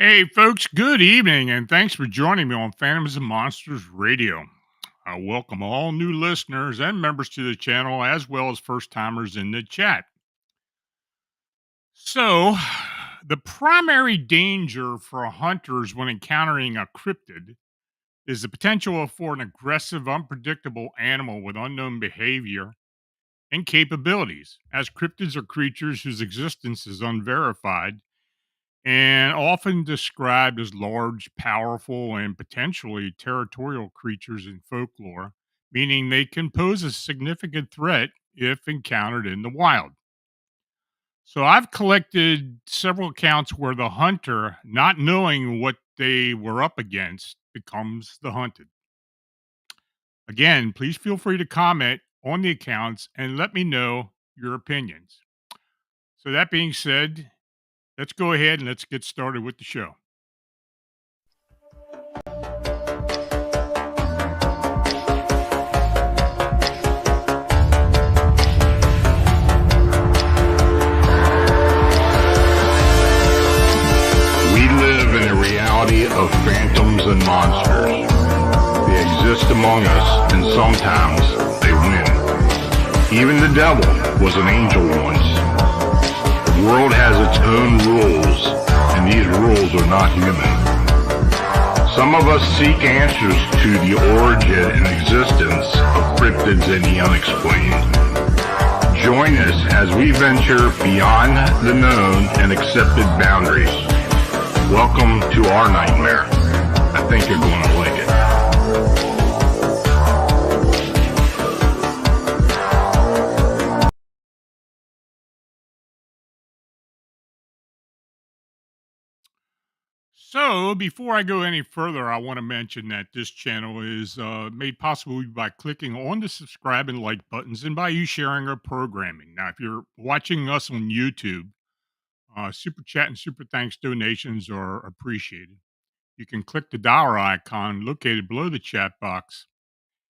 Hey, folks, good evening, and thanks for joining me on Phantoms Monsters Radio. I welcome all new listeners and members to the channel, as well as first timers in the chat. So, the primary danger for hunters when encountering a cryptid is the potential for an aggressive, unpredictable animal with unknown behavior and capabilities, as cryptids are creatures whose existence is unverified and often described as large, powerful, and potentially territorial creatures in folklore, meaning they can pose a significant threat if encountered in the wild. So I've collected several accounts where the hunter, not knowing what they were up against, becomes the hunted. Again, please feel free to comment on the accounts and let me know your opinions. So, that being said, let's go ahead and let's get started with the show. We live in a reality of phantoms and monsters. They exist among us, and sometimes they win. Even the devil was an angel once. The world has its own rules, and these rules are not human. Some of us seek answers to the origin and existence of cryptids and the unexplained. Join us as we venture beyond the known and accepted boundaries. Welcome to our nightmare. I think you're going to like it. So, before I go any further, I want to mention that this channel is made possible by clicking on the subscribe and like buttons and by you sharing our programming. Now, if you're watching us on YouTube, super chat and super thanks donations are appreciated. You can click the dollar icon located below the chat box.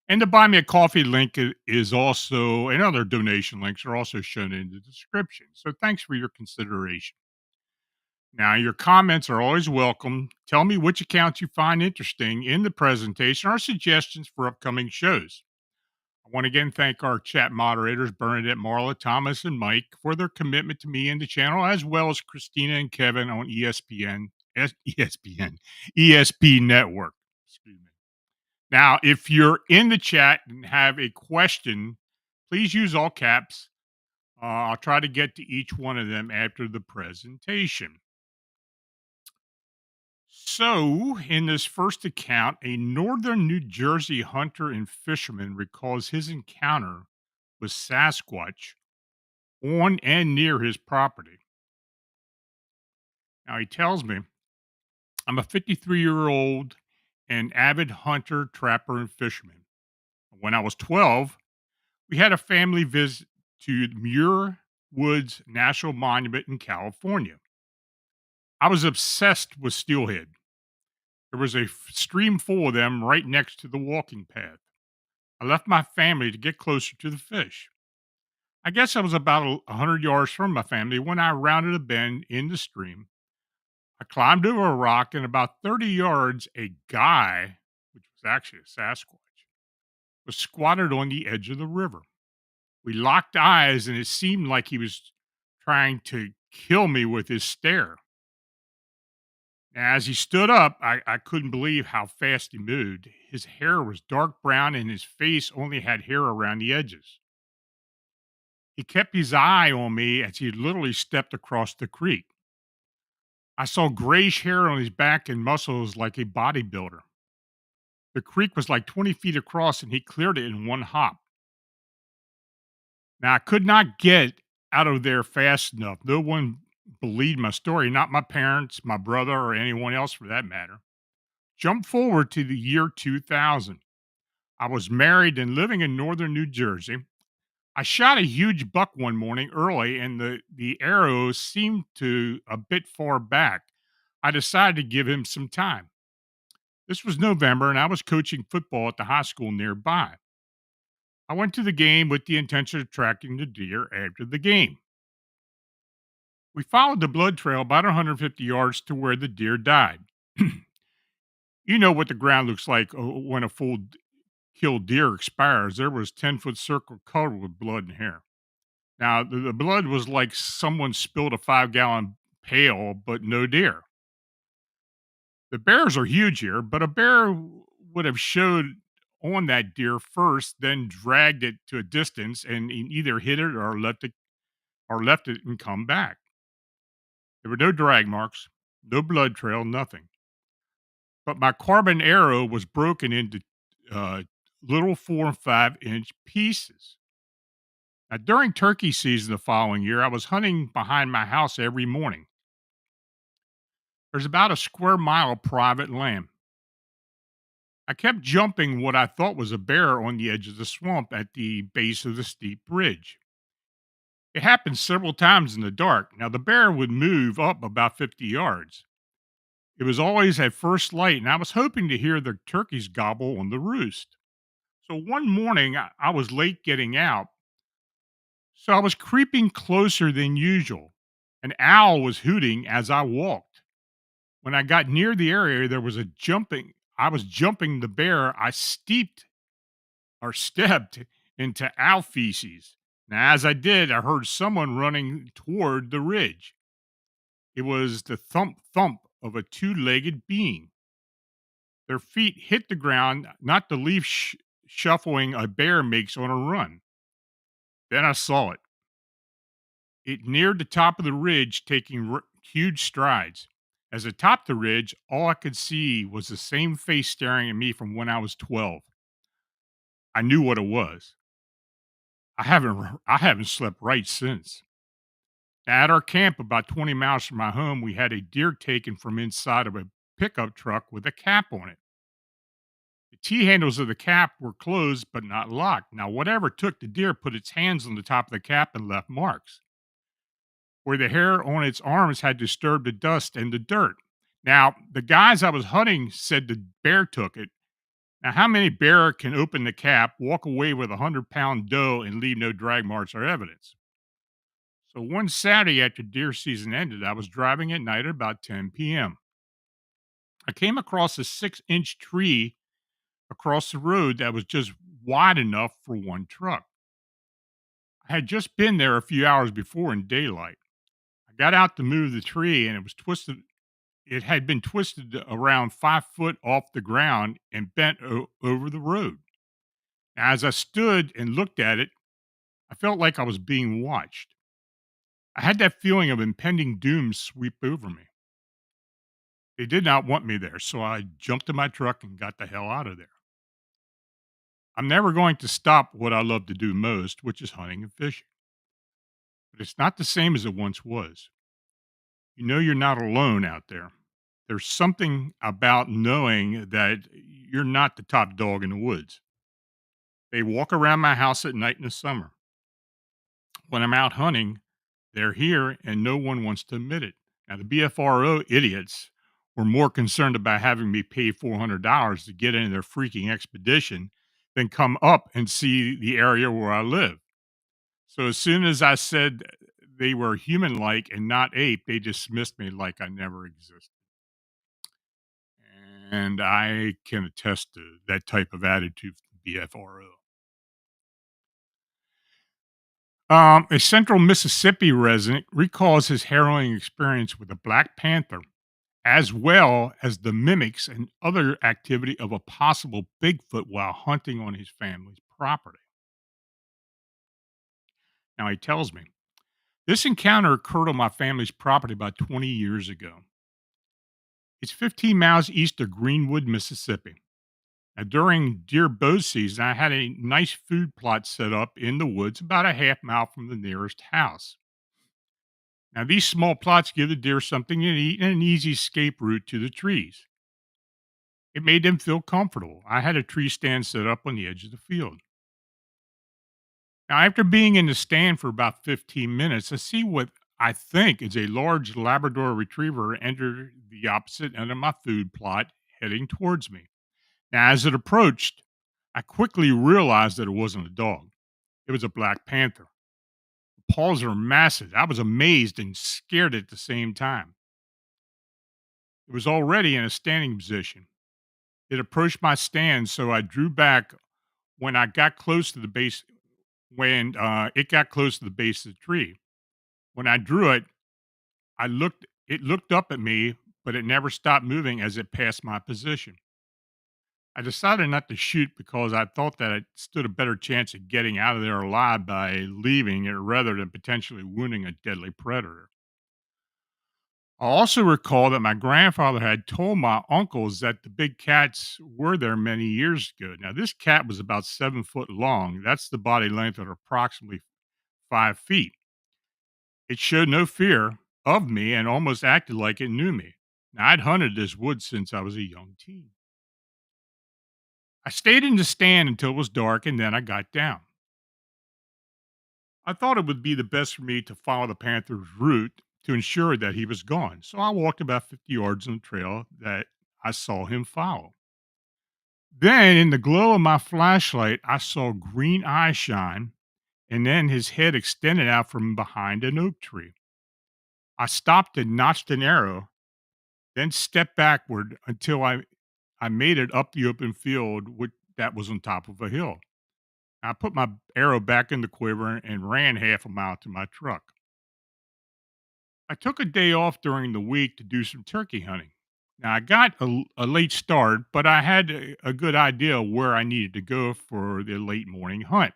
And the buy me a coffee link is also, and other donation links are also shown in the description. So, thanks for your consideration. Now, your comments are always welcome. Tell me which accounts you find interesting in the presentation or suggestions for upcoming shows. I want to again thank our chat moderators, Bernadette, Marla, Thomas, and Mike, for their commitment to me and the channel, as well as Christina and Kevin on ESP Network. Excuse me. Now, if you're in the chat and have a question, please use all caps. I'll try to get to each one of them after the presentation. So, in this first account, a northern New Jersey hunter and fisherman recalls his encounter with Sasquatch on and near his property. Now, he tells me, I'm a 53-year-old and avid hunter, trapper, and fisherman. When I was 12, we had a family visit to Muir Woods National Monument in California. I was obsessed with steelhead. There was a stream full of them right next to the walking path. I left my family to get closer to the fish. I guess I was about 100 yards from my family when I rounded a bend in the stream. I climbed over a rock, and about 30 yards, a guy, which was actually a Sasquatch, was squatted on the edge of the river. We locked eyes, and it seemed like he was trying to kill me with his stare. As he stood up, I couldn't believe how fast he moved. His hair was dark brown, and his face only had hair around the edges. He kept his eye on me as he literally stepped across the creek. I saw grayish hair on his back and muscles like a bodybuilder. The creek was like 20 feet across, and he cleared it in one hop. Now, I could not get out of there fast enough. No one believed my story, not my parents, my brother, or anyone else for that matter. Jump forward to the year 2000. I was married and living in northern New Jersey. I shot a huge buck one morning early, and the arrow seemed to a bit far back. I decided to give him some time. This was November, and I was coaching football at the high school nearby. I went to the game with the intention of tracking the deer after the game. We followed the blood trail about 150 yards to where the deer died. You know what the ground looks like when a killed deer expires. There was 10-foot circle covered with blood and hair. Now, the blood was like someone spilled a 5-gallon pail, but no deer. The bears are huge here, but a bear would have showed on that deer first, then dragged it to a distance and either hit it or left it and come back. There were no drag marks, no blood trail, nothing. But my carbon arrow was broken into uh, little 4 and 5 inch pieces. Now, during turkey season the following year, I was hunting behind my house every morning. There's about a square mile of private land. I kept jumping what I thought was a bear on the edge of the swamp at the base of the steep ridge. It happened several times in the dark. Now, the bear would move up about 50 yards. It was always at first light, and I was hoping to hear the turkeys gobble on the roost. So one morning, I was late getting out, so I was creeping closer than usual. An owl was hooting as I walked. When I got near the area, there was a jumping. I was jumping the bear. I stepped into owl feces. Now, as I did, I heard someone running toward the ridge. It was the thump thump of a 2-legged being. Their feet hit the ground, not the shuffling a bear makes on a run. Then I saw it. It neared the top of the ridge, taking huge strides. As it topped the ridge, all I could see was the same face staring at me from when I was 12. I knew what it was. I haven't slept right since. At our camp, about 20 miles from my home, we had a deer taken from inside of a pickup truck with a cap on it. The T handles of the cap were closed but not locked. Now, whatever took the deer put its hands on the top of the cap and left marks where the hair on its arms had disturbed the dust and the dirt. Now, the guys I was hunting said the bear took it. Now, how many bear can open the cap, walk away with a 100-pound doe, and leave no drag marks or evidence? So one Saturday after deer season ended, I was driving at night at about 10 p.m. I came across a 6-inch tree across the road that was just wide enough for one truck. I had just been there a few hours before in daylight. I got out to move the tree and it was twisted. It had been twisted around 5 foot off the ground and bent over the road. As I stood and looked at it, I felt like I was being watched. I had that feeling of impending doom sweep over me. They did not want me there, so I jumped in my truck and got the hell out of there. I'm never going to stop what I love to do most, which is hunting and fishing. But it's not the same as it once was. You know you're not alone out there. There's something about knowing that you're not the top dog in the woods. They walk around my house at night in the summer. When I'm out hunting, they're here and no one wants to admit it. Now, the BFRO idiots were more concerned about having me pay $400 to get into their freaking expedition than come up and see the area where I live. So as soon as I said they were human like and not ape, they dismissed me like I never existed. And I can attest to that type of attitude from BFRO. A central Mississippi resident recalls his harrowing experience with a black panther, as well as the mimics and other activity of a possible Bigfoot while hunting on his family's property. Now, he tells me, this encounter occurred on my family's property about 20 years ago. It's 15 miles east of Greenwood, Mississippi. Now, during deer bow season, I had a nice food plot set up in the woods about a half mile from the nearest house. Now, these small plots give the deer something to eat and an easy escape route to the trees. It made them feel comfortable. I had a tree stand set up on the edge of the field. Now, after being in the stand for about 15 minutes, I see what I think is a large Labrador retriever enter the opposite end of my food plot, heading towards me. Now, as it approached, I quickly realized that it wasn't a dog. It was a black panther. paws are massive. I was amazed and scared at the same time. It was already in a standing position. It approached my stand, so I drew back when I got close to the base. When it got close to the base of the tree, when I drew it, I looked. It looked up at me, but it never stopped moving as it passed my position. I decided not to shoot because I thought that I stood a better chance of getting out of there alive by leaving it rather than potentially wounding a deadly predator. I also recall that my grandfather had told my uncles that the big cats were there many years ago. Now, this cat was about 7 foot long. That's the body length of approximately 5 feet. It showed no fear of me and almost acted like it knew me. Now, I'd hunted this wood since I was a young teen. I stayed in the stand until it was dark and then I got down. I thought it would be the best for me to follow the panther's route to ensure that he was gone. So I walked about 50 yards on the trail that I saw him follow. Then, in the glow of my flashlight, I saw green eyes shine, and then his head extended out from behind an oak tree. I stopped and notched an arrow, then stepped backward until I made it up the open field that was on top of a hill. I put my arrow back in the quiver and ran half a mile to my truck. I took a day off during the week to do some turkey hunting. Now, I got a late start, but I had a good idea where I needed to go for the late morning hunt.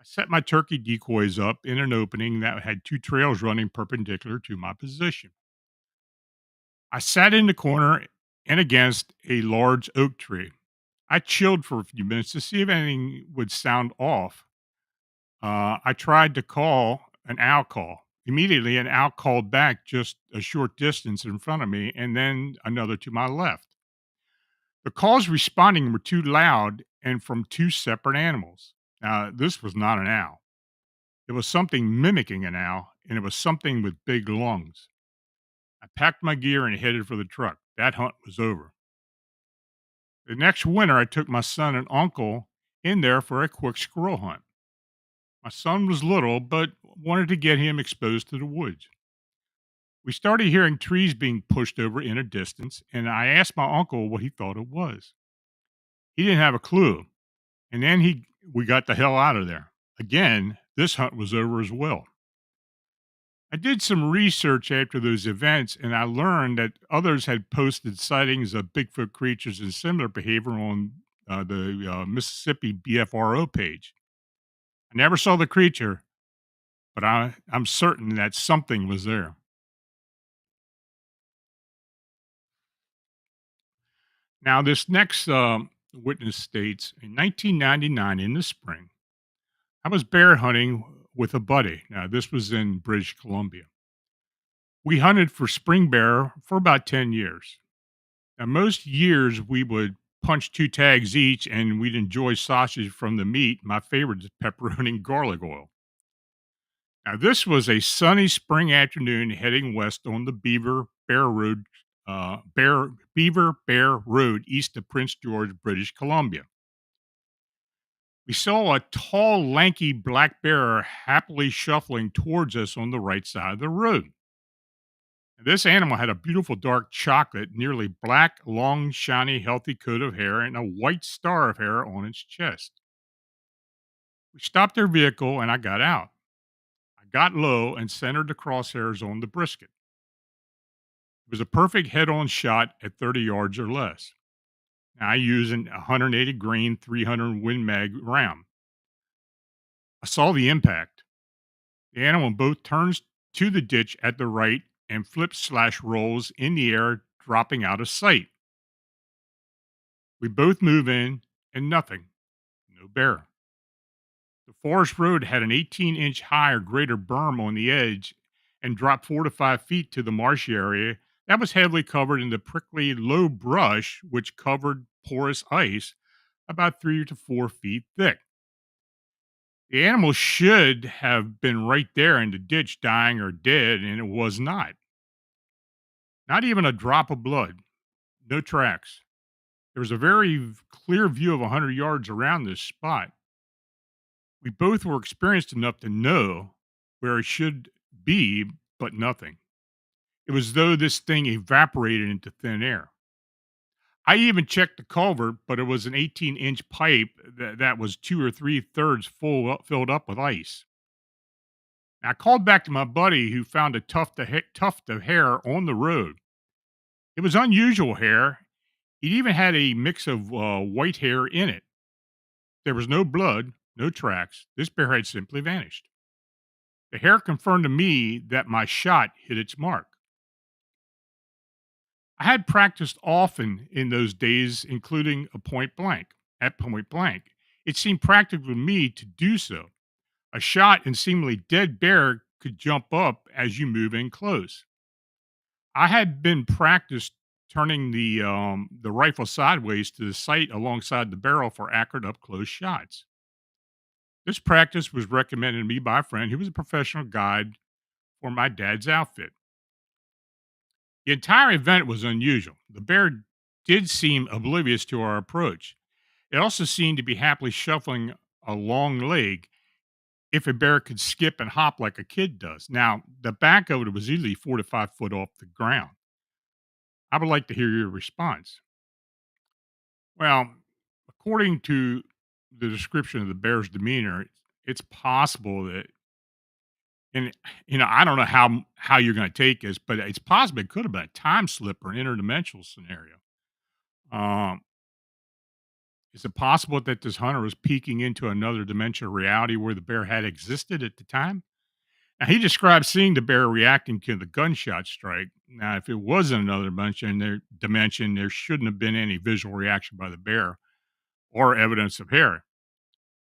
I set my turkey decoys up in an opening that had two trails running perpendicular to my position. I sat in the corner and against a large oak tree. I chilled for a few minutes to see if anything would sound off. I tried to call an owl call. Immediately, an owl called back just a short distance in front of me and then another to my left. The calls responding were too loud and from two separate animals. Now, this was not an owl. It was something mimicking an owl, and it was something with big lungs. I packed my gear and headed for the truck. That hunt was over. The next winter, I took my son and uncle in there for a quick squirrel hunt. My son was little, but wanted to get him exposed to the woods. We started hearing trees being pushed over in a distance, and I asked my uncle what he thought it was. He didn't have a clue, and then we got the hell out of there. Again, this hunt was over as well. I did some research after those events, and I learned that others had posted sightings of Bigfoot creatures and similar behavior on the Mississippi BFRO page. I never saw the creature, but I'm certain that something was there. Now, this next witness states in 1999 in the spring, I was bear hunting with a buddy. Now, this was in British Columbia. We hunted for spring bear for about 10 years. Now, most years we would punch two tags each and we'd enjoy sausage from the meat. My favorite is pepperoni and garlic oil. Now, this was a sunny spring afternoon heading west on the Beaver Bear Road east of Prince George, British Columbia. We saw a tall, lanky black bear happily shuffling towards us on the right side of the road. This animal had a beautiful dark chocolate, nearly black, long, shiny, healthy coat of hair and a white star of hair on its chest. We stopped our vehicle and I got out. I got low and centered the crosshairs on the brisket. It was a perfect head on shot at 30 yards or less. Now, I use an 180 grain 300 Win Mag round. I saw the impact. The animal both turns to the ditch at the right and flips/rolls in the air, dropping out of sight. We both move in and nothing. No bear. The forest road had an 18-inch high or greater berm on the edge and dropped 4 to 5 feet to the marshy area that was heavily covered in the prickly low brush, which covered porous ice about 3 to 4 feet thick. The animal should have been right there in the ditch, dying or dead, and it was not. Not even a drop of blood. No tracks. There was a very clear view of 100 yards around this spot. We both were experienced enough to know where it should be, but nothing. It was as though this thing evaporated into thin air. I even checked the culvert, but it was an 18-inch pipe that was two or three thirds filled up with ice. I called back to my buddy who found a tuft of hair on the road. It was unusual hair. It even had a mix of white hair in it. There was no blood, no tracks. This bear had simply vanished. The hair confirmed to me that my shot hit its mark. I had practiced often in those days, including at point blank. It seemed practical to me to do so. A shot and seemingly dead bear could jump up as you move in close. I had been practiced turning the rifle sideways to the sight alongside the barrel for accurate up close shots. This practice was recommended to me by a friend who was a professional guide for my dad's outfit. The entire event was unusual. The bear did seem oblivious to our approach. It also seemed to be happily shuffling a long leg if a bear could skip and hop like a kid does. Now, the back of it was easily 4 to 5 foot off the ground. I would like to hear your response. Well, according to the description of the bear's demeanor, it's possible that, and I don't know how you're going to take this, but it's possible it could have been a time slip or an interdimensional scenario. Um, is it possible that this hunter was peeking into another dimension of reality where the bear had existed at the time? Now, he described seeing the bear reacting to the gunshot strike. Now, if it was in another dimension, there shouldn't have been any visual reaction by the bear or evidence of hair.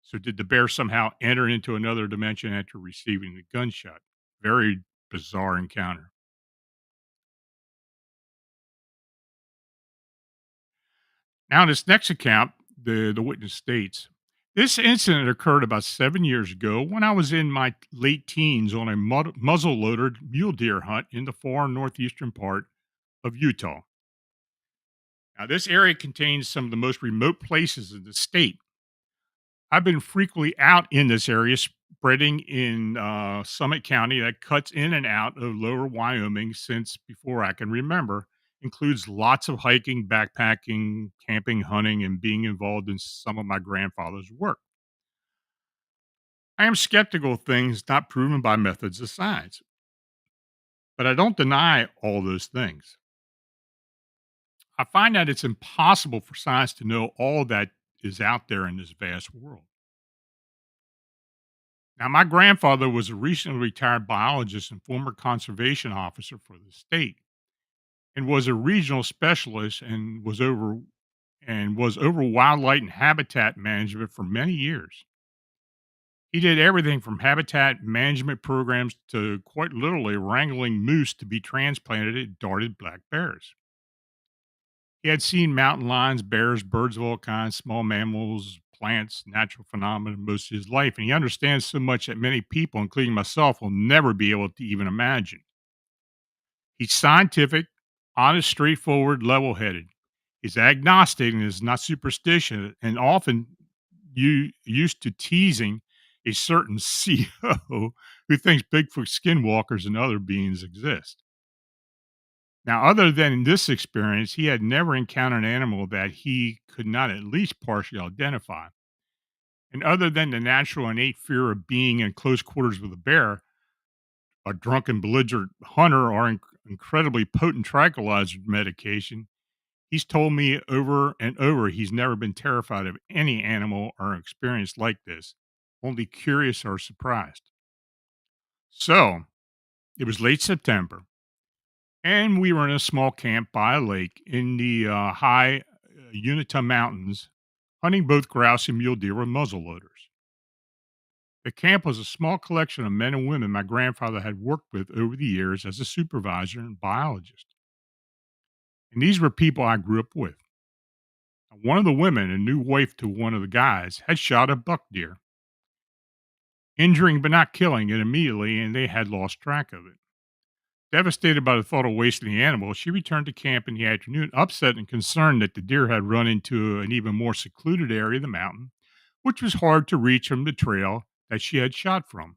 So, did the bear somehow enter into another dimension after receiving the gunshot? Very bizarre encounter. Now, in this next account, the witness states this incident occurred about 7 years ago when I was in my late teens on a muzzle loaded mule deer hunt in the far northeastern part of Utah. Now, this area contains some of the most remote places in the state. I've been frequently out in this area, spreading in Summit County that cuts in and out of lower Wyoming since before I can remember. Includes lots of hiking, backpacking, camping, hunting, and being involved in some of my grandfather's work. I am skeptical of things not proven by methods of science, but I don't deny all those things. I find that it's impossible for science to know all that is out there in this vast world. Now, my grandfather was a recently retired biologist and former conservation officer for the state and was a regional specialist and was over wildlife and habitat management for many years. He did everything from habitat management programs to quite literally wrangling moose to be transplanted at darted black bears. He had seen mountain lions, bears, birds of all kinds, small mammals, plants, natural phenomena most of his life, and he understands so much that many people, including myself, will never be able to even imagine. He's scientific, honest, straightforward, level headed. He's agnostic and is not superstitious, and often used to teasing a certain CO who thinks Bigfoot skinwalkers and other beings exist. Now, other than this experience, he had never encountered an animal that he could not at least partially identify. And other than the natural innate fear of being in close quarters with a bear, a drunken, belligerent hunter, or incredibly potent tranquilizer medication, he's told me over and over he's never been terrified of any animal or experience like this, only curious or surprised. So, it was late September, and we were in a small camp by a lake in the high Unita Mountains, hunting both grouse and mule deer with muzzle loaders. The camp was a small collection of men and women my grandfather had worked with over the years as a supervisor and biologist. And these were people I grew up with. One of the women, a new wife to one of the guys, had shot a buck deer, injuring but not killing it immediately, and they had lost track of it. Devastated by the thought of wasting the animal, she returned to camp in the afternoon, upset and concerned that the deer had run into an even more secluded area of the mountain which was hard to reach from the trail that she had shot from.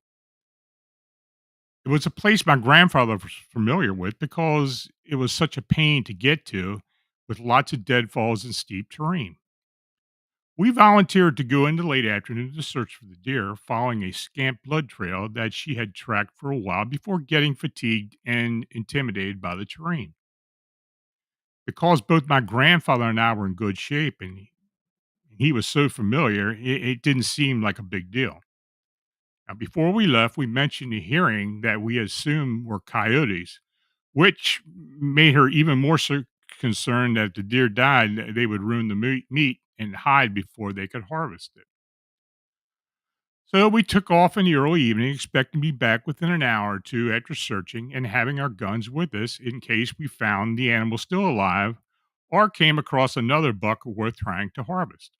It was a place my grandfather was familiar with because it was such a pain to get to with lots of deadfalls and steep terrain. We volunteered to go in the late afternoon to search for the deer, following a scant blood trail that she had tracked for a while before getting fatigued and intimidated by the terrain. Because both my grandfather and I were in good shape and he was so familiar, it didn't seem like a big deal. Now, before we left, we mentioned a hearing that we assumed were coyotes, which made her even more so concerned that if the deer died, they would ruin the meat and hide before they could harvest it. So we took off in the early evening, expecting to be back within an hour or two after searching and having our guns with us in case we found the animal still alive or came across another buck worth trying to harvest.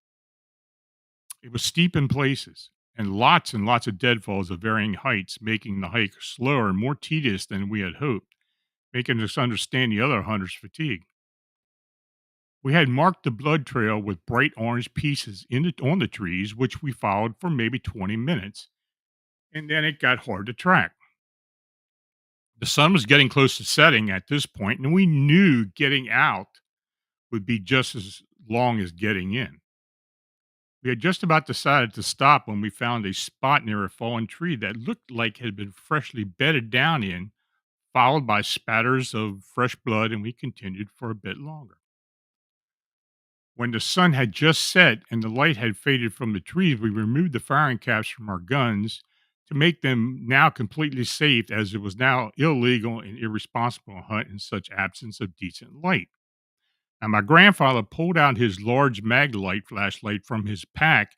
It was steep in places and lots of deadfalls of varying heights, making the hike slower and more tedious than we had hoped, making us understand the other hunters' fatigue. We had marked the blood trail with bright orange pieces on the trees, which we followed for maybe 20 minutes, and then it got hard to track. The sun was getting close to setting at this point, and we knew getting out would be just as long as getting in. We had just about decided to stop when we found a spot near a fallen tree that looked like it had been freshly bedded down in, followed by spatters of fresh blood, and we continued for a bit longer. When the sun had just set and the light had faded from the trees, we removed the firing caps from our guns to make them now completely safe, as it was now illegal and irresponsible to hunt in such absence of decent light. Now, my grandfather pulled out his large Maglite flashlight from his pack,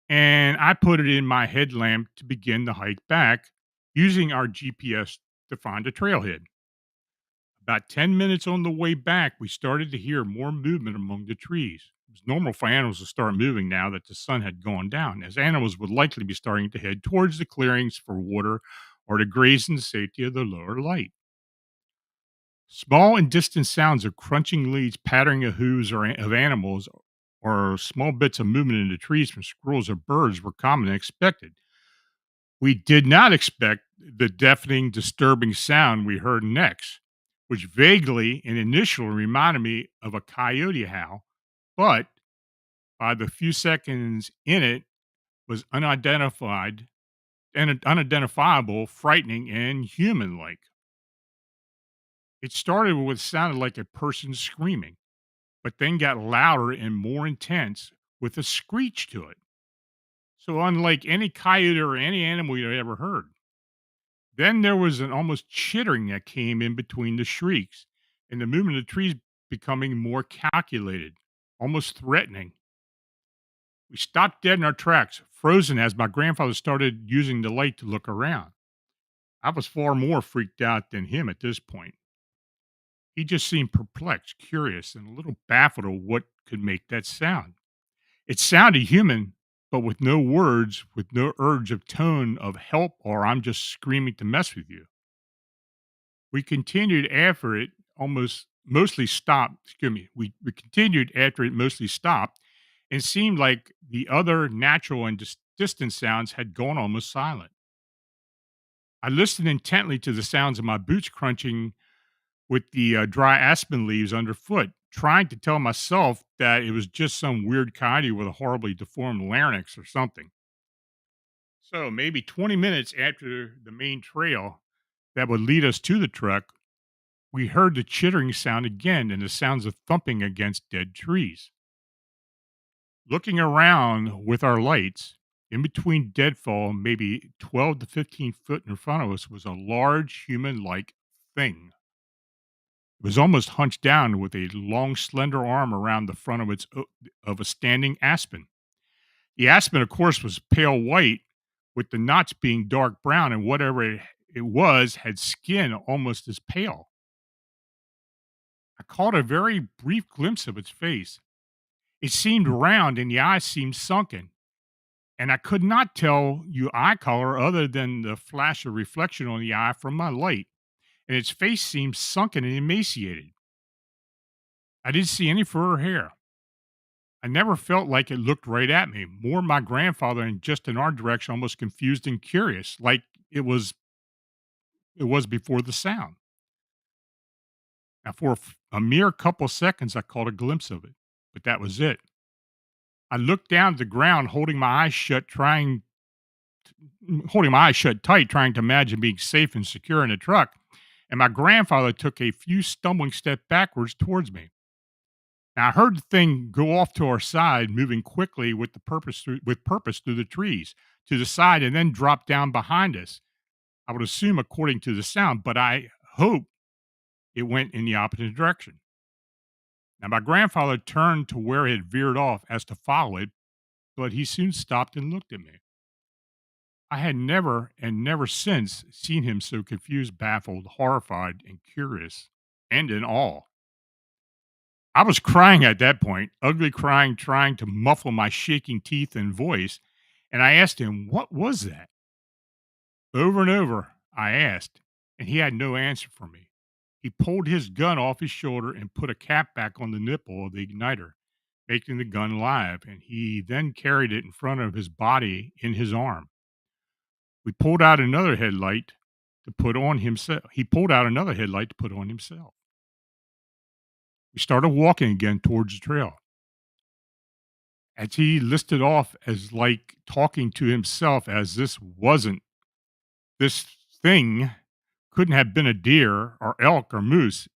and I put it in my headlamp to begin the hike back, using our GPS to find a trailhead. About 10 minutes on the way back, we started to hear more movement among the trees. It was normal for animals to start moving now that the sun had gone down, as animals would likely be starting to head towards the clearings for water or to graze in the safety of the lower light. Small and distant sounds of crunching leaves, pattering of hooves of animals, or small bits of movement in the trees from squirrels or birds were common and expected. We did not expect the deafening, disturbing sound we heard next, which vaguely and initially reminded me of a coyote howl, but by the few seconds in it was unidentified and unidentifiable, frightening, and human like. It started with what sounded like a person screaming, but then got louder and more intense with a screech to it. So, unlike any coyote or any animal you ever heard. Then there was an almost chittering that came in between the shrieks, and the movement of the trees becoming more calculated, almost threatening. We stopped dead in our tracks, frozen as my grandfather started using the light to look around. I was far more freaked out than him at this point. He just seemed perplexed, curious, and a little baffled at what could make that sound. It sounded human, but with no words, with no urge of tone of help or I'm just screaming to mess with you. We continued after it almost mostly stopped. Excuse me. We continued after it mostly stopped and seemed like the other natural and distant sounds had gone almost silent. I listened intently to the sounds of my boots crunching with the dry aspen leaves underfoot, trying to tell myself that it was just some weird coyote with a horribly deformed larynx or something. So maybe 20 minutes after the main trail that would lead us to the truck, we heard the chittering sound again and the sounds of thumping against dead trees. Looking around with our lights, in between deadfall, maybe 12 to 15 foot in front of us, was a large human like thing. It was almost hunched down with a long, slender arm around the front of of a standing aspen. The aspen, of course, was pale white, with the knots being dark brown, and whatever it was had skin almost as pale. I caught a very brief glimpse of its face. It seemed round, and the eyes seemed sunken, and I could not tell you eye color other than the flash of reflection on the eye from my light, and its face seemed sunken and emaciated. I didn't see any fur or hair. I never felt like it looked right at me. More my grandfather and just in our direction, almost confused and curious, like it was before the sound. Now, for a mere couple seconds, I caught a glimpse of it, but that was it. I looked down at the ground, holding my eyes shut tight, trying to imagine being safe and secure in the truck. And my grandfather took a few stumbling steps backwards towards me. Now I heard the thing go off to our side, moving quickly with purpose through the trees to the side, and then drop down behind us. I would assume according to the sound, but I hope it went in the opposite direction. Now my grandfather turned to where it had veered off as to follow it, but he soon stopped and looked at me. I had never since seen him so confused, baffled, horrified, and curious, and in awe. I was crying at that point, ugly crying, trying to muffle my shaking teeth and voice. And I asked him, "What was that?" Over and over, I asked, and he had no answer for me. He pulled his gun off his shoulder and put a cap back on the nipple of the igniter, making the gun live, and he then carried it in front of his body in his arm. We pulled out another headlight to put on himself. He pulled out another headlight to put on himself. We started walking again towards the trail. As he listed off as like talking to himself, as this thing couldn't have been a deer or elk or moose.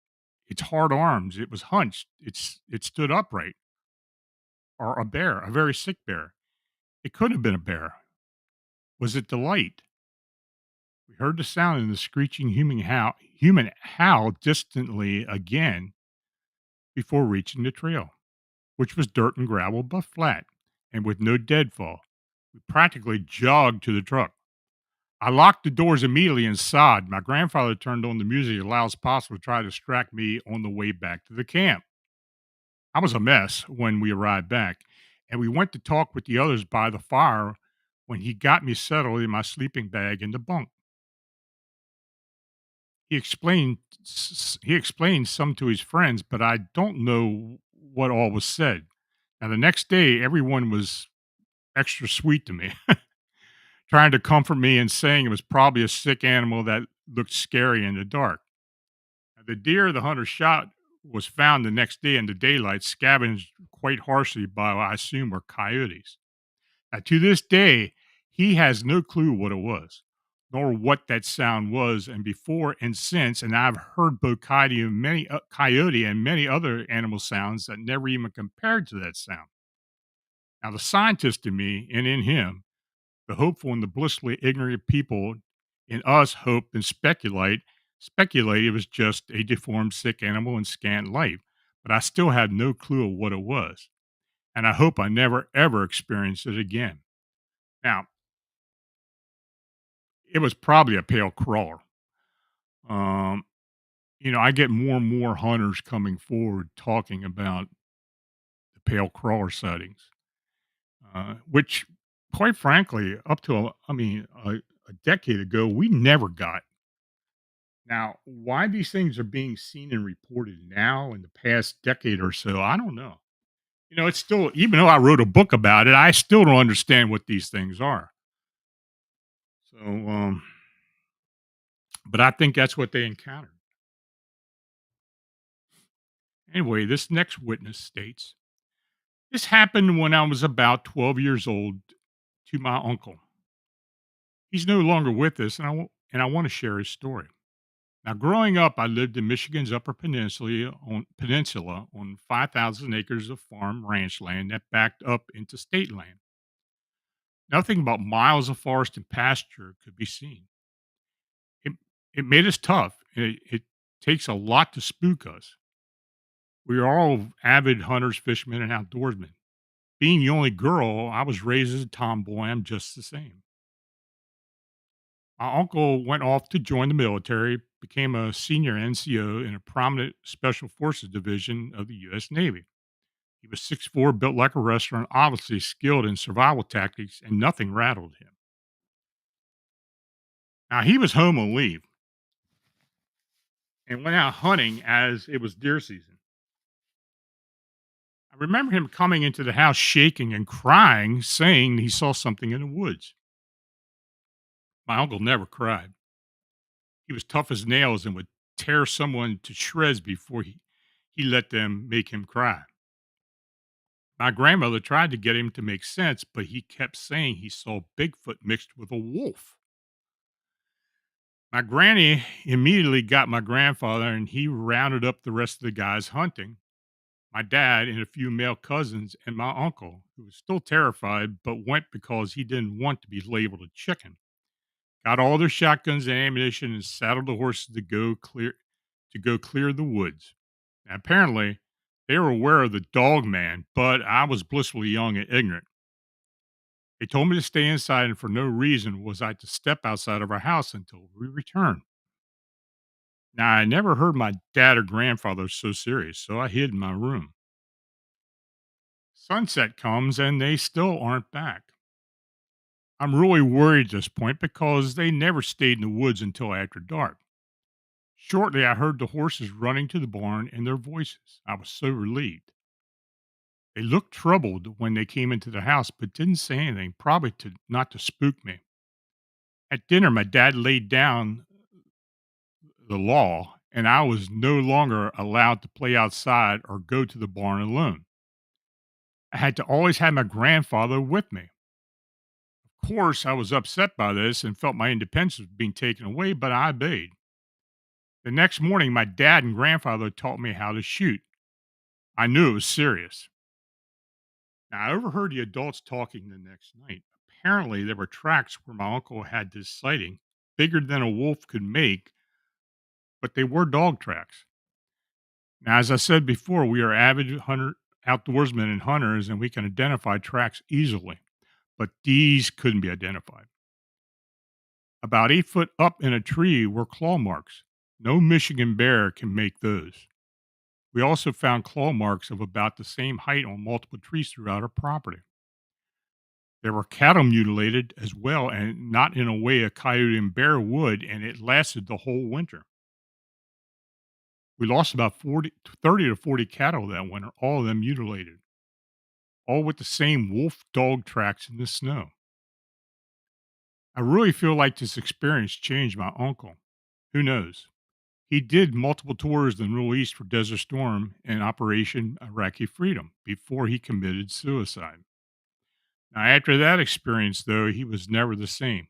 Its hard arms, it was hunched, it stood upright, or a bear, a very sick bear. It couldn't have been a bear. Was it the light? We heard the sound in the screeching human howl distantly again before reaching the trail, which was dirt and gravel but flat and with no deadfall. We practically jogged to the truck. I locked the doors immediately and sobbed. My grandfather turned on the music as loud as possible to try to distract me on the way back to the camp. I was a mess when we arrived back, and we went to talk with the others by the fire when he got me settled in my sleeping bag in the bunk. He explained some to his friends, but I don't know what all was said. Now the next day, everyone was extra sweet to me, trying to comfort me and saying it was probably a sick animal that looked scary in the dark. Now, the deer the hunter shot was found the next day in the daylight, scavenged quite harshly by what I assume were coyotes. Now, to this day, he has no clue what it was, nor what that sound was. And before and since, and I've heard both coyote and many other animal sounds that never even compared to that sound. Now, the scientist in me and in him, the hopeful and the blissfully ignorant people in us hoped and speculate it was just a deformed, sick animal in scant life. But I still had no clue of what it was. And I hope I never ever experience it again. Now, it was probably a pale crawler. Um, I get more and more hunters coming forward talking about the pale crawler sightings, which, quite frankly, up to a decade ago, we never got. Now, why these things are being seen and reported now in the past decade or so, I don't know. It's still, even though I wrote a book about it, I still don't understand what these things are. So, but I think that's what they encountered. Anyway, this next witness states this happened when I was about 12 years old to my uncle. He's no longer with us, and I want to share his story. Now, growing up, I lived in Michigan's Upper Peninsula on 5,000 acres of farm ranch land that backed up into state land. Nothing but miles of forest and pasture could be seen. It, it made us tough. It takes a lot to spook us. We are all avid hunters, fishermen, and outdoorsmen. Being the only girl, I was raised as a tomboy. I'm just the same. My uncle went off to join the military, became a senior NCO in a prominent Special Forces division of the U.S. Navy. He was 6'4", built like a wrestler, and obviously skilled in survival tactics, and nothing rattled him. Now, he was home on leave and went out hunting as it was deer season. I remember him coming into the house shaking and crying, saying he saw something in the woods. My uncle never cried. He was tough as nails and would tear someone to shreds before he let them make him cry. My grandmother tried to get him to make sense, but he kept saying he saw Bigfoot mixed with a wolf. My granny immediately got my grandfather and he rounded up the rest of the guys hunting. My dad and a few male cousins and my uncle, who was still terrified but went because he didn't want to be labeled a chicken, got all their shotguns and ammunition and saddled the horses to go clear the woods. Now, apparently, they were aware of the dog man, but I was blissfully young and ignorant. They told me to stay inside, and for no reason was I to step outside of our house until we returned. Now, I never heard my dad or grandfather so serious, so I hid in my room. Sunset comes, and they still aren't back. I'm really worried at this point because they never stayed in the woods until after dark. Shortly, I heard the horses running to the barn and their voices. I was so relieved. They looked troubled when they came into the house, but didn't say anything, probably to not to spook me. At dinner, my dad laid down the law, and I was no longer allowed to play outside or go to the barn alone. I had to always have my grandfather with me. Of course, I was upset by this and felt my independence was being taken away, but I obeyed. The next morning, my dad and grandfather taught me how to shoot. I knew it was serious. Now, I overheard the adults talking the next night. Apparently, there were tracks where my uncle had this sighting, bigger than a wolf could make, but they were dog tracks. Now, as I said before, we are avid outdoorsmen and hunters, and we can identify tracks easily, but these couldn't be identified. About 8 foot up in a tree were claw marks. No Michigan bear can make those. We also found claw marks of about the same height on multiple trees throughout our property. There were cattle mutilated as well, and not in a way a coyote and bear would, and it lasted the whole winter. We lost about 30 to 40 cattle that winter, all of them mutilated, all with the same wolf dog tracks in the snow. I really feel like this experience changed my uncle. Who knows? He did multiple tours in the Middle East for Desert Storm and Operation Iraqi Freedom before he committed suicide. Now, after that experience, though, he was never the same.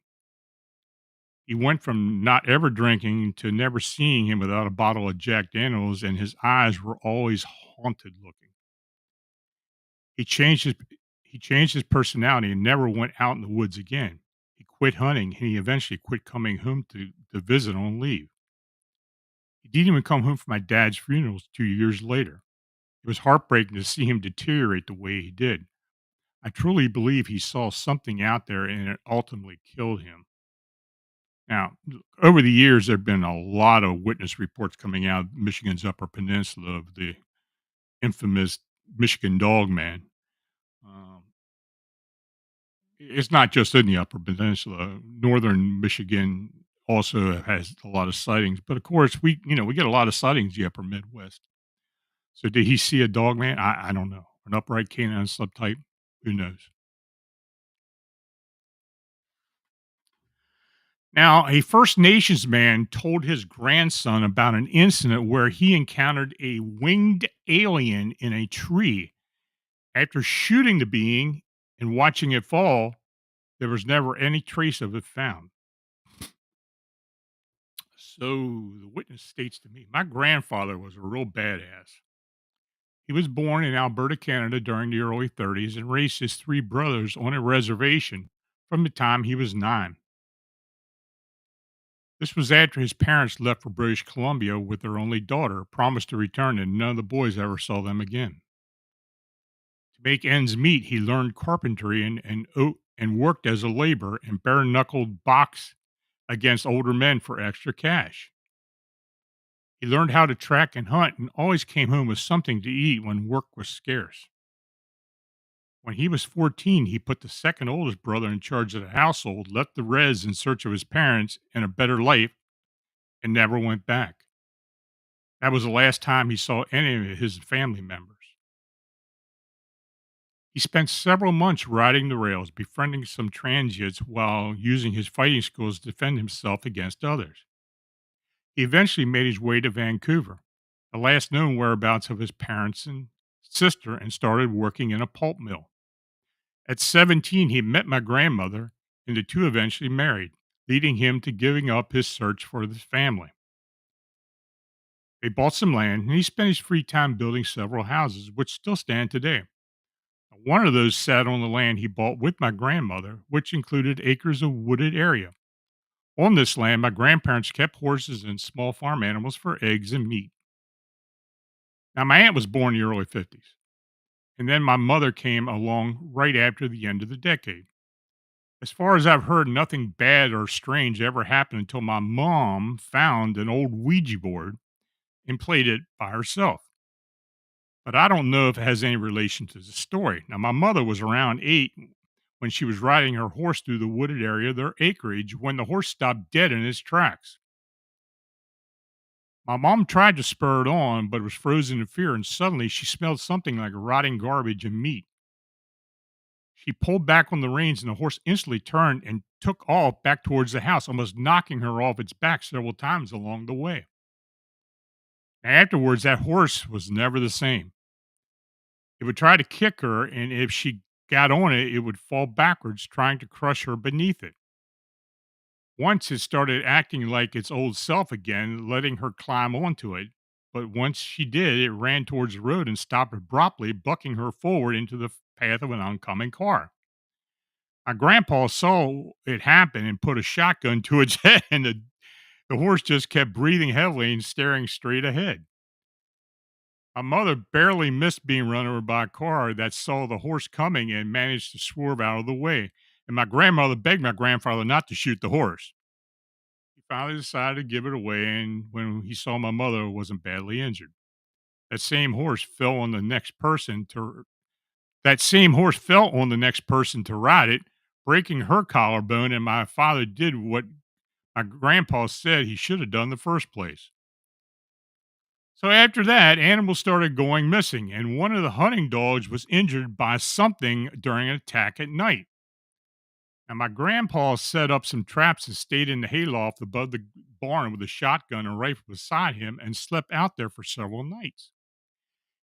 He went from not ever drinking to never seeing him without a bottle of Jack Daniels, and his eyes were always haunted looking. He changed his he changed his personality and never went out in the woods again. He quit hunting and he eventually quit coming home to visit on leave. He didn't even come home for my dad's funerals 2 years later. It was heartbreaking to see him deteriorate the way he did. I truly believe he saw something out there and it ultimately killed him. Now, over the years, there have been a lot of witness reports coming out of Michigan's Upper Peninsula of the infamous Michigan Dog Man. Um, it's not just in the Upper Peninsula. Northern Michigan also has a lot of sightings, but of course, we get a lot of sightings in the Upper Midwest. So, did he see a dog man? I don't know. An upright canine subtype? Who knows? Now, a First Nations man told his grandson about an incident where he encountered a winged alien in a tree. After shooting the being and watching it fall, there was never any trace of it found. So the witness states to me, my grandfather was a real badass. He was born in Alberta, Canada during the early 30s and raised his three brothers on a reservation from the time he was 9. This was after his parents left for British Columbia with their only daughter, promised to return, and none of the boys ever saw them again. To make ends meet, he learned carpentry and worked as a laborer and bare knuckled box against older men for extra cash. He learned how to track and hunt and always came home with something to eat when work was scarce. When he was 14, he put the second oldest brother in charge of the household, left the res in search of his parents and a better life, and never went back. That was the last time he saw any of his family members. He spent several months riding the rails, befriending some transients while using his fighting skills to defend himself against others. He eventually made his way to Vancouver, the last known whereabouts of his parents and sister, and started working in a pulp mill. At 17, he met my grandmother, and the two eventually married, leading him to giving up his search for his family. They bought some land, and he spent his free time building several houses, which still stand today. One of those sat on the land he bought with my grandmother, which included acres of wooded area. On this land, my grandparents kept horses and small farm animals for eggs and meat. Now, my aunt was born in the early 50s, and then my mother came along right after the end of the decade. As far as I've heard, nothing bad or strange ever happened until my mom found an old Ouija board and played it by herself. But I don't know if it has any relation to the story. Now, my mother was around 8 when she was riding her horse through the wooded area of their acreage when the horse stopped dead in its tracks. My mom tried to spur it on, but was frozen in fear, and suddenly she smelled something like rotting garbage and meat. She pulled back on the reins, and the horse instantly turned and took off back towards the house, almost knocking her off its back several times along the way. Afterwards, that horse was never the same. It would try to kick her, and if she got on it, it would fall backwards, trying to crush her beneath it. Once it started acting like its old self again, letting her climb onto it. But once she did, it ran towards the road and stopped abruptly, bucking her forward into the path of an oncoming car. My grandpa saw it happen and put a shotgun to its head, and the horse just kept breathing heavily and staring straight ahead. My mother barely missed being run over by a car that saw the horse coming and managed to swerve out of the way. And my grandmother begged my grandfather not to shoot the horse. He finally decided to give it away, and when he saw my mother wasn't badly injured, that same horse fell on the next person to that same horse fell on the next person to ride it, breaking her collarbone. And my father did what my grandpa said he should have done in the first place. So after that, animals started going missing, and one of the hunting dogs was injured by something during an attack at night. And my grandpa set up some traps and stayed in the hayloft above the barn with a shotgun and rifle beside him and slept out there for several nights.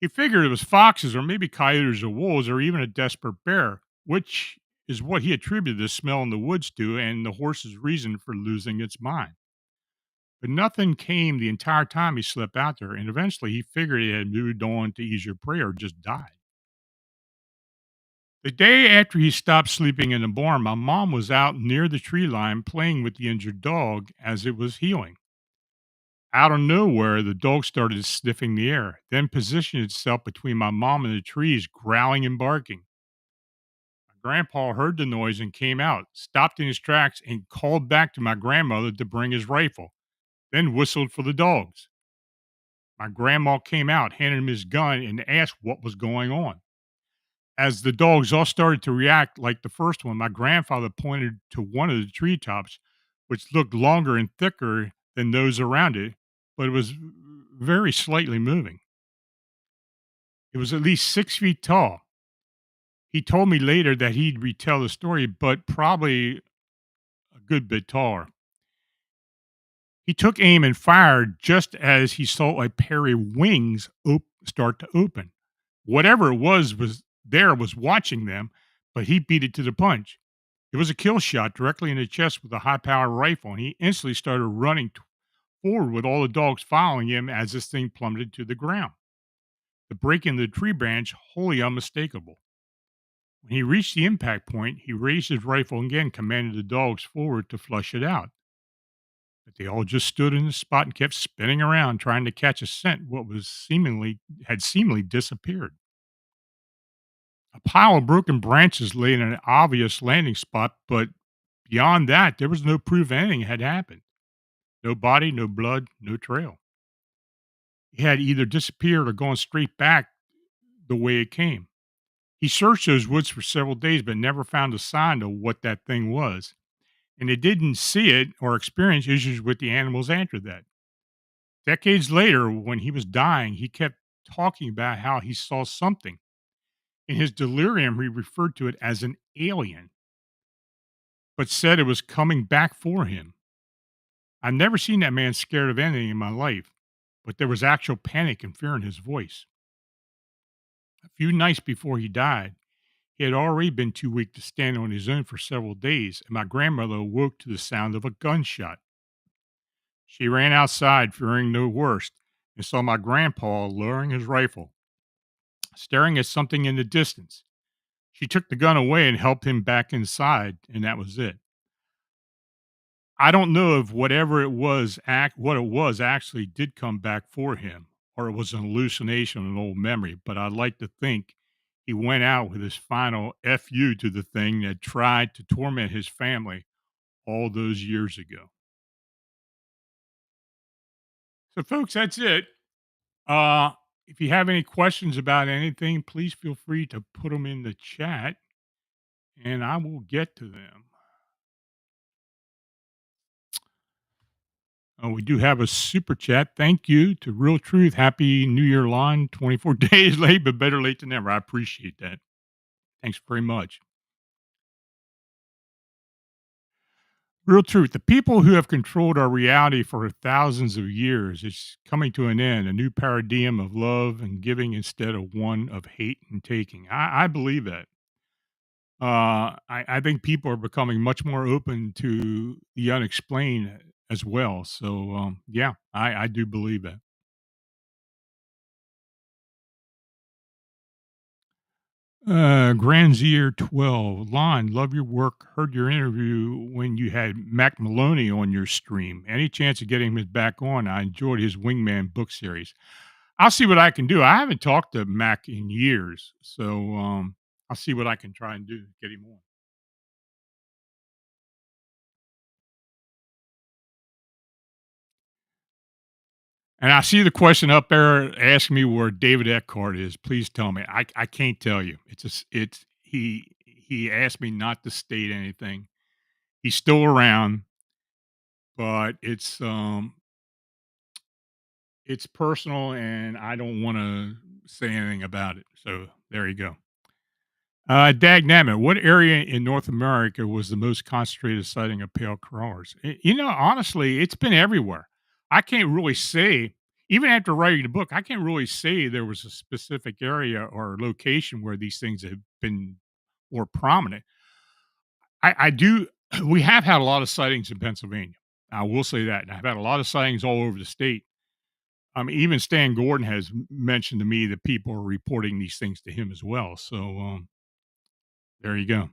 He figured it was foxes or maybe coyotes or wolves or even a desperate bear, which is what he attributed the smell in the woods to and the horse's reason for losing its mind. But nothing came the entire time he slept out there, and eventually he figured it had moved on to easier prey or just died. The day after he stopped sleeping in the barn, my mom was out near the tree line playing with the injured dog as it was healing. Out of nowhere, the dog started sniffing the air, then positioned itself between my mom and the trees, growling and barking. My grandpa heard the noise and came out, stopped in his tracks, and called back to my grandmother to bring his rifle, then whistled for the dogs. My grandma came out, handed him his gun, and asked what was going on. As the dogs all started to react like the first one, my grandfather pointed to one of the treetops, which looked longer and thicker than those around it, but it was very slightly moving. It was at least 6 feet tall. He told me later that he'd retell the story, but probably a good bit taller. He took aim and fired just as he saw a pair of wings start to open. Whatever it was watching them, but he beat it to the punch. It was a kill shot directly in the chest with a high-powered rifle, and he instantly started running forward with all the dogs following him as this thing plummeted to the ground. The break in the tree branch wholly unmistakable. When he reached the impact point, he raised his rifle and again commanded the dogs forward to flush it out. But they all just stood in the spot and kept spinning around trying to catch a scent what was seemingly disappeared. A pile of broken branches lay in an obvious landing spot, but beyond that, there was no proof anything had happened. No body, no blood, no trail. It had either disappeared or gone straight back the way it came. He searched those woods for several days, but never found a sign of what that thing was. And they didn't see it or experience issues with the animals after that. Decades later, when he was dying, he kept talking about how he saw something. In his delirium, he referred to it as an alien, but said it was coming back for him. I've never seen that man scared of anything in my life, but there was actual panic and fear in his voice. A few nights before he died, he had already been too weak to stand on his own for several days, and my grandmother awoke to the sound of a gunshot. She ran outside, fearing the worst, and saw my grandpa lowering his rifle, staring at something in the distance. She took the gun away and helped him back inside, and that was it. I don't know if whatever it was, what it was, actually did come back for him, or it was an hallucination, an old memory. But I'd like to think he went out with his final "fu" to the thing that tried to torment his family all those years ago. So, folks, that's it. Uh, if you have any questions about anything, please feel free to put them in the chat, and I will get to them. We do have a super chat. Thank you to Real Truth. Happy New Year, Lon. 24 days late, but better late than never. I appreciate that. Thanks very much. Real Truth. The people who have controlled our reality for thousands of years is coming to an end. A new paradigm of love and giving instead of one of hate and taking. I believe that. I think people are becoming much more open to the unexplained as well. So, yeah, I do believe that. Granzier 12. Lon, love your work. Heard your interview when you had Mac Maloney on your stream. Any chance of getting him back on? I enjoyed his Wingman book series. I'll see what I can do. I haven't talked to Mac in years, so I'll see what I can try and do to get him on. And I see the question up there asking me where David Eckhart is. Please tell me. I can't tell you. It's he asked me not to state anything. He's still around, but it's personal, and I don't wanna say anything about it, so there you go. Dagnabbit, what area in North America was the most concentrated sighting of pale crawlers? Honestly, it's been everywhere. I can't really say even after writing the book, I can't really say there was a specific area or location where these things have been more prominent. I do we have had a lot of sightings in Pennsylvania. I will say that, and I've had a lot of sightings all over the state. Even Stan Gordon has mentioned to me that people are reporting these things to him as well. So there you go.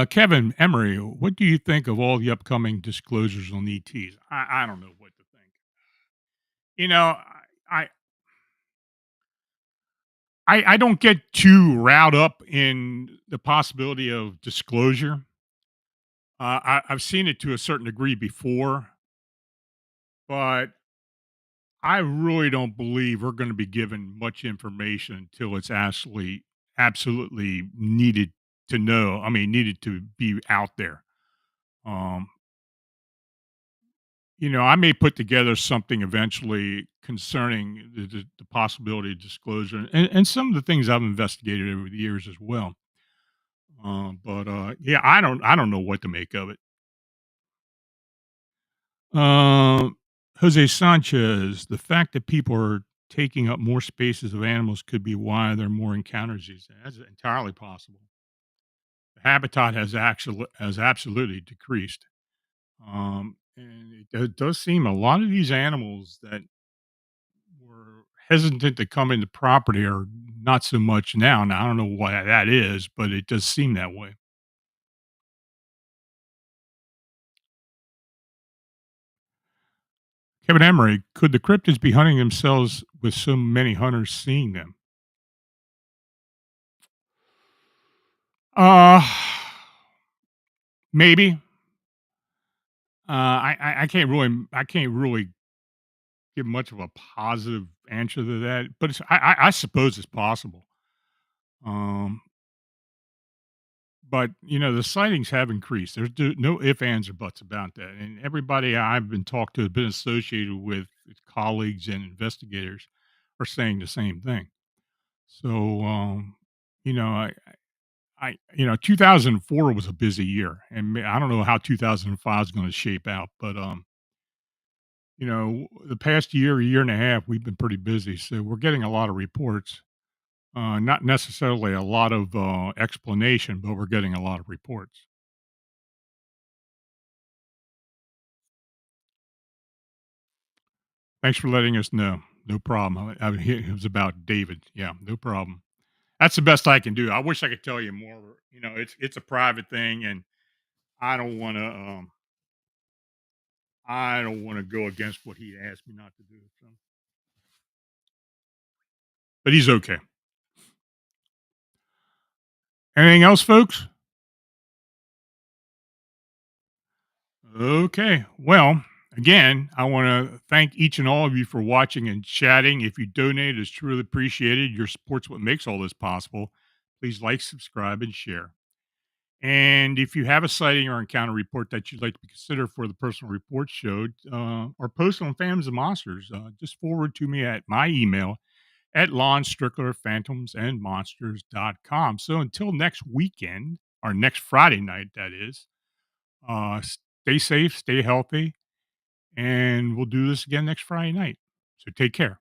Kevin Emery, what do you think of all the upcoming disclosures on ETs? I don't know what to think. You know, I I don't get too riled up in the possibility of disclosure. I've seen it to a certain degree before, but I really don't believe we're going to be given much information until it's actually absolutely needed to know. I mean, needed to be out there. Um, I may put together something eventually concerning the possibility of disclosure and some of the things I've investigated over the years as well. But yeah, I don't know what to make of it. Jose Sanchez, the fact that people are taking up more spaces of animals could be why there are more encounters these days. That's entirely possible. The habitat has absolutely decreased. And it does seem a lot of these animals that were hesitant to come into property are not so much now. Now I don't know why that is, but it does seem that way. Kevin Emery, could the cryptids be hunting themselves with so many hunters seeing them? Uh, maybe. I can't really give much of a positive answer to that, but I suppose it's possible. Um, but the sightings have increased. There's no ifs, ands, or buts about that. And everybody I've been talked to has been associated with its colleagues and investigators are saying the same thing. So, you know, 2004 was a busy year, and I don't know how 2005 is going to shape out, but the past year and a half, we've been pretty busy, so we're getting a lot of reports. Not necessarily a lot of explanation, but we're getting a lot of reports. Thanks for letting us know. No problem. It was about David. Yeah, no problem. That's the best I can do. I wish I could tell you more. It's a private thing, and I don't want to. I don't want to go against what he asked me not to do. So, but he's okay. Anything else, folks? Okay. Well, again, I want to thank each and all of you for watching and chatting. If you donate, it's truly appreciated. Your support's what makes all this possible. Please like, subscribe, and share. And if you have a sighting or encounter report that you'd like to be considered for the personal report show, or post on Phantoms and Monsters, just forward to me at my email at Lon Strickler, phantomsandmonsters.com. So until next weekend, or next Friday night, that is, stay safe, stay healthy, and we'll do this again next Friday night. So take care.